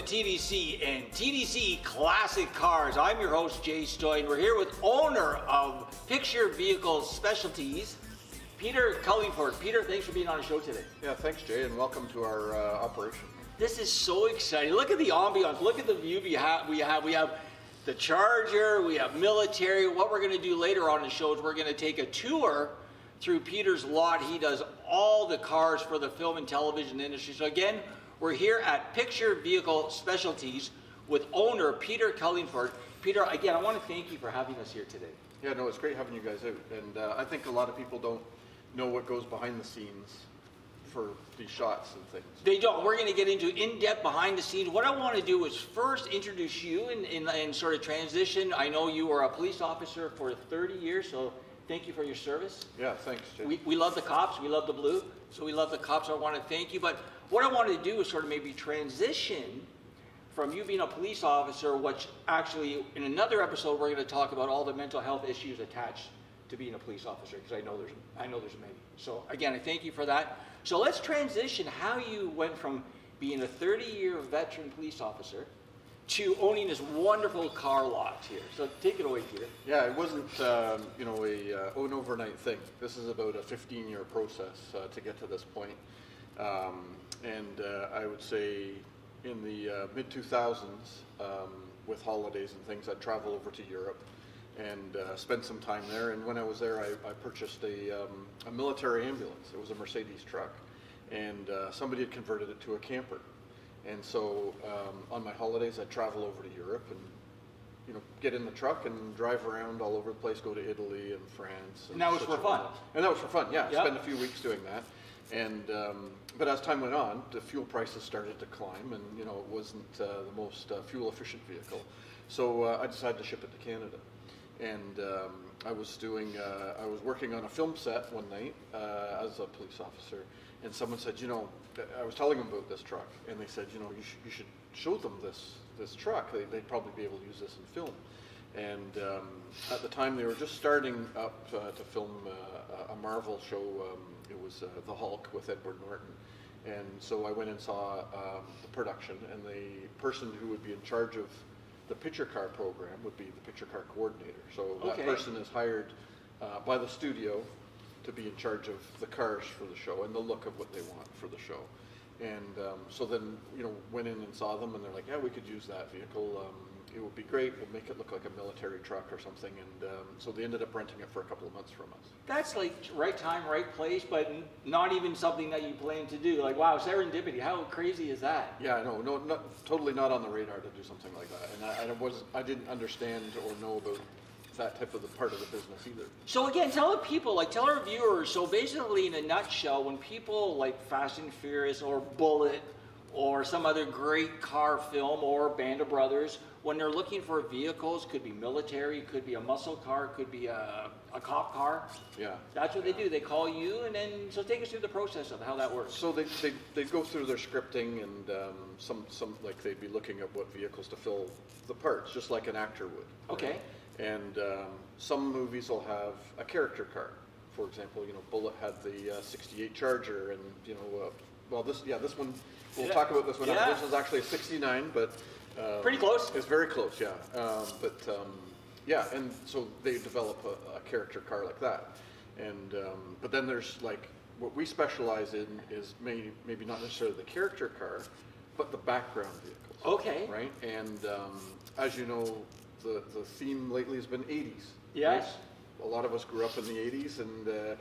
TDC and TDC Classic Cars. I'm your host, Jay Stoyan. We're here with owner of Picture Vehicle Specialties, Peter Cullingford. Peter, thanks for being on the show today. Yeah, thanks, Jay, and welcome to our operation. This is so exciting. Look at the ambiance. Look at the view we have the Charger, we have military. What we're going to do later on in the show is we're going to take a tour through Peter's lot. He does all the cars for the film and television industry. So again, we're here at Picture Vehicle Specialties with owner Peter Cullingford. Peter, again, I want to thank you for having us here today. Yeah, no, it's great having you guys out. And I think a lot of people don't know what goes behind the scenes for these shots and things. They don't. We're going to get into in-depth behind the scenes. What I want to do is first introduce you and sort of transition. I know you were a police officer for 30 years, so thank you for your service. Yeah, thanks, Jay. We love the cops. We love the blue. So we love the cops. I want to thank you. But what I wanted to do is sort of maybe transition from you being a police officer, which actually in another episode we're going to talk about all the mental health issues attached to being a police officer, because I know there's many. So again, I thank you for that. So let's transition how you went from being a 30-year veteran police officer to owning this wonderful car lot here. So take it away, Peter. Yeah, it wasn't an overnight thing. This is about a 15-year process to get to this point. I would say in the mid-2000s, with holidays and things, I'd travel over to Europe and spend some time there. And when I was there, I purchased a military ambulance. It was a Mercedes truck, and somebody had converted it to a camper. And so on my holidays, I'd travel over to Europe and get in the truck and drive around all over the place, go to Italy and France. And that was for fun. And that was for fun, yeah. Yep. Spend a few weeks doing that. And but as time went on, the fuel prices started to climb, and it wasn't the most fuel efficient vehicle. So I decided to ship it to Canada. And I was working on a film set one night as a police officer, and someone said, I was telling them about this truck, and they said, you should show them this truck. They'd probably be able to use this in film. And at the time, they were just starting up to film a Marvel show. It was The Hulk with Edward Norton. And so I went and saw the production, and the person who would be in charge of the picture car program would be the picture car coordinator. So that person is hired by the studio to be in charge of the cars for the show and the look of what they want for the show. And so then, went in and saw them, and they're like, yeah, we could use that vehicle. It would be great. We'll make it look like a military truck or something. And so they ended up renting it for a couple of months from us. That's like right time, right place, but not even something that you plan to do. Like, wow, serendipity. How crazy is that? Yeah, no, totally not on the radar to do something like that. And I didn't understand or know about that type of the part of the business either. So again, tell our viewers, so basically in a nutshell, when people like Fast and Furious or Bullet or some other great car film or Band of Brothers, when they're looking for vehicles, could be military, could be a muscle car, could be a cop car. Yeah. That's what they do. They call you, and then, so take us through the process of how that works. So they go through their scripting, and some like they'd be looking at what vehicles to fill the parts, just like an actor would. Okay. And some movies will have a character car. For example, Bullet had the '68 Charger, and this one we'll talk about this one. Yeah. This was actually a '69, but pretty close. It's very close, yeah. And so they develop a character car like that, and but then there's like what we specialize in is maybe not necessarily the character car, but the background vehicles. Okay. Right, and as you know, the theme lately has been 80s. Yes. Right? A lot of us grew up in the 80s, and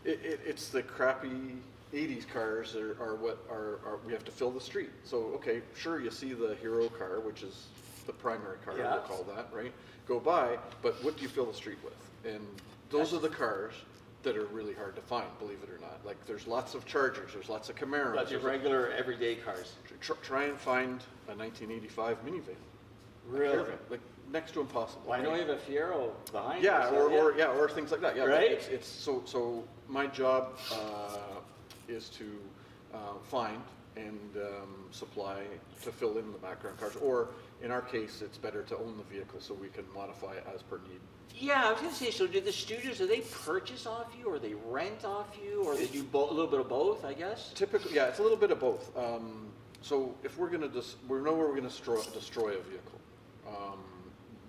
it's the crappy 80s cars are what are we have to fill the street. So okay, sure, you see the hero car, which is the primary car, we'll call that, right? Go by, but what do you fill the street with? And those are the cars that are really hard to find, believe it or not. Like there's lots of Chargers, there's lots of Camaros. Lots of regular everyday cars. Try and find a 1985 minivan. Really? Like next to impossible. Well, I know you have a Fiero behind. Yeah, or things like that. Yeah, right. It's so my job is to find and supply to fill in the background cars, or in our case, it's better to own the vehicle so we can modify it as per need. Yeah, I was going to say, so do the studios, do they purchase off you, or they rent off you, or they do a little bit of both, I guess? Typically, yeah, it's a little bit of both. So if we're gonna, we know we're gonna destroy a vehicle.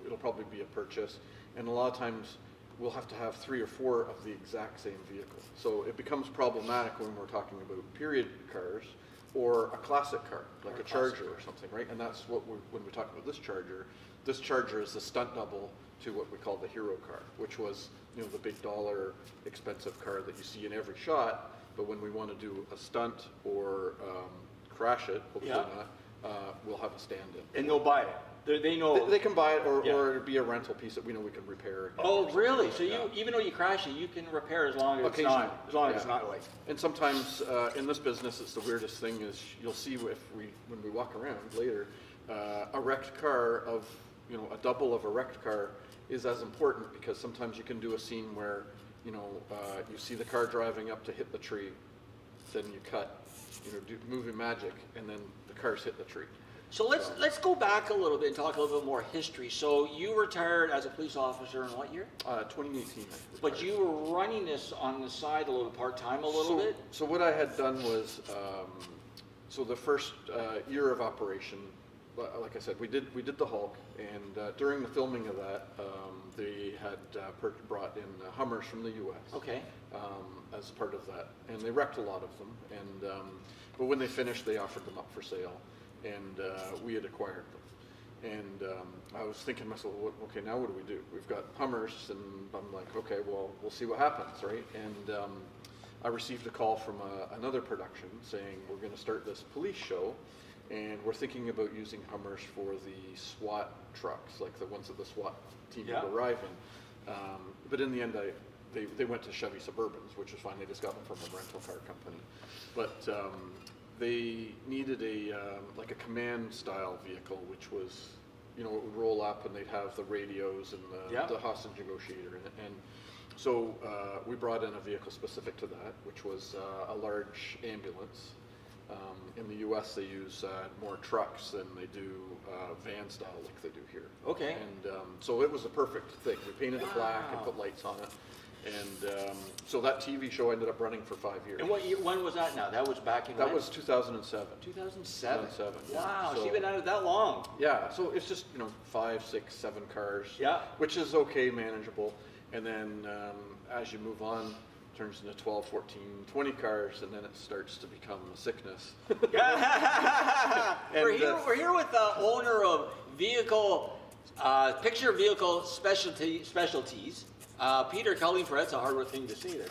It'll probably be a purchase, and a lot of times we'll have to have 3 or 4 of the exact same vehicle. So it becomes problematic when we're talking about period cars or a classic car, like a Charger or something, right? And that's what when we talk about this Charger is the stunt double to what we call the hero car, which was, you know, the big dollar expensive car that you see in every shot. But when we want to do a stunt or crash it, hopefully not, we'll have a stand-in. And they'll buy it. They know. They can buy it, or it'd be a rental piece that we know we can repair. Oh, really? So you, even though you crash it, you can repair as long as it's not, it's not like. And sometimes in this business, it's the weirdest thing is you'll see when we walk around later, a wrecked car of, you know, a double of a wrecked car is as important, because sometimes you can do a scene where, you know, you see the car driving up to hit the tree, then you cut, you know, do movie magic, and then the cars hit the tree. So let's go back a little bit and talk a little bit more history. So you retired as a police officer in what year? 2018. But you were running this on the side a little part-time a little bit? So what I had done was, so the first year of operation, like I said, we did the Hulk, and during the filming of that, they had brought in Hummers from the U.S. Okay. As part of that, and they wrecked a lot of them. And but when they finished, they offered them up for sale, and we had acquired them. And I was thinking to myself, okay, now what do we do? We've got Hummers, and I'm like, okay, well, we'll see what happens, right? And I received a call from another production saying, we're going to start this police show, and we're thinking about using Hummers for the SWAT trucks, like the ones that the SWAT team would arrive in. But in the end, they went to Chevy Suburbans, which was fine. They just got them from a rental car company. But they needed like a command style vehicle, which was, you know, it would roll up and they'd have the radios and the hostage negotiator in it. And so we brought in a vehicle specific to that, which was a large ambulance. In the U.S., they use more trucks than they do van style like they do here. Okay. And so it was a perfect thing. We painted it black and put lights on it. And so that TV show ended up running for 5 years. And what year, when was that now? That was back in That was 2007. 2007? 2007, yeah. Wow, so you've been at it that long. Yeah, so it's just, you know, 5, 6, 7 cars. Yeah. Which is okay, manageable. And then as you move on, turns into 12, 14, 20 cars, and then it starts to become a sickness. We're here with the owner of Picture Vehicle Specialties. Peter Cullingford, that's a hard thing to say there.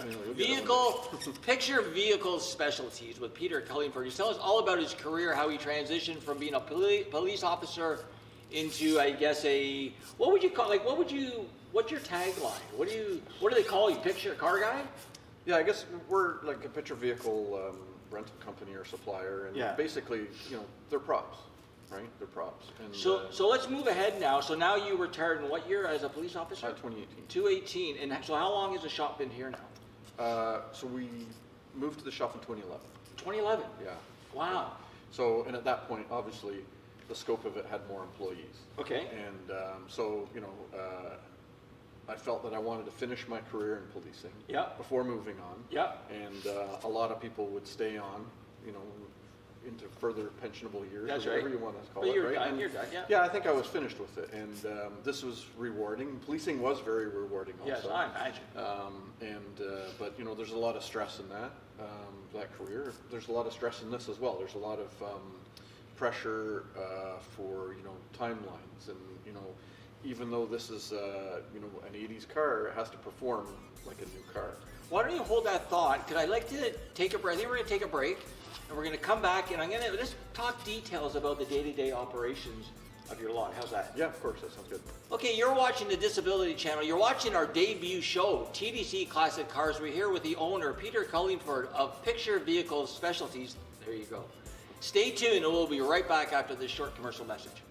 Picture Vehicle Specialties with Peter Cullingford. He's telling us all about his career, how he transitioned from being a police officer into, I guess, what would you call, like, what's your tagline? What do they call you? Picture car guy? Yeah, I guess we're like a picture vehicle rental company or supplier, and basically, you know, they're props. Right, they're props. And, so let's move ahead now. So now you retired in what year as a police officer? 2018. 2018. And so how long has the shop been here now? So we moved to the shop in 2011. 2011? Yeah. Wow. So, and at that point, obviously, the scope of it had more employees. Okay. And so, you know, I felt that I wanted to finish my career in policing before moving on. Yeah. And a lot of people would stay on, you know, into further pensionable years, or whatever you want to call it, right? You're done, yeah. Yeah, I think I was finished with it, and this was rewarding. Policing was very rewarding also. Yes, I imagine. But you know, there's a lot of stress in that career. There's a lot of stress in this as well. There's a lot of pressure for, you know, timelines, and you know, even though this is you know, an 80s car, it has to perform like a new car. Why don't you hold that thought? Because I'd like to take a break. I think we're going to take a break. And we're going to come back, and I'm going to just talk details about the day-to-day operations of your lot. How's that? Yeah, of course. That sounds good. Okay, you're watching the Disability Channel. You're watching our debut show, TDC Classic Cars. We're here with the owner, Peter Cullingford of Picture Vehicle Specialties. There you go. Stay tuned, and we'll be right back after this short commercial message.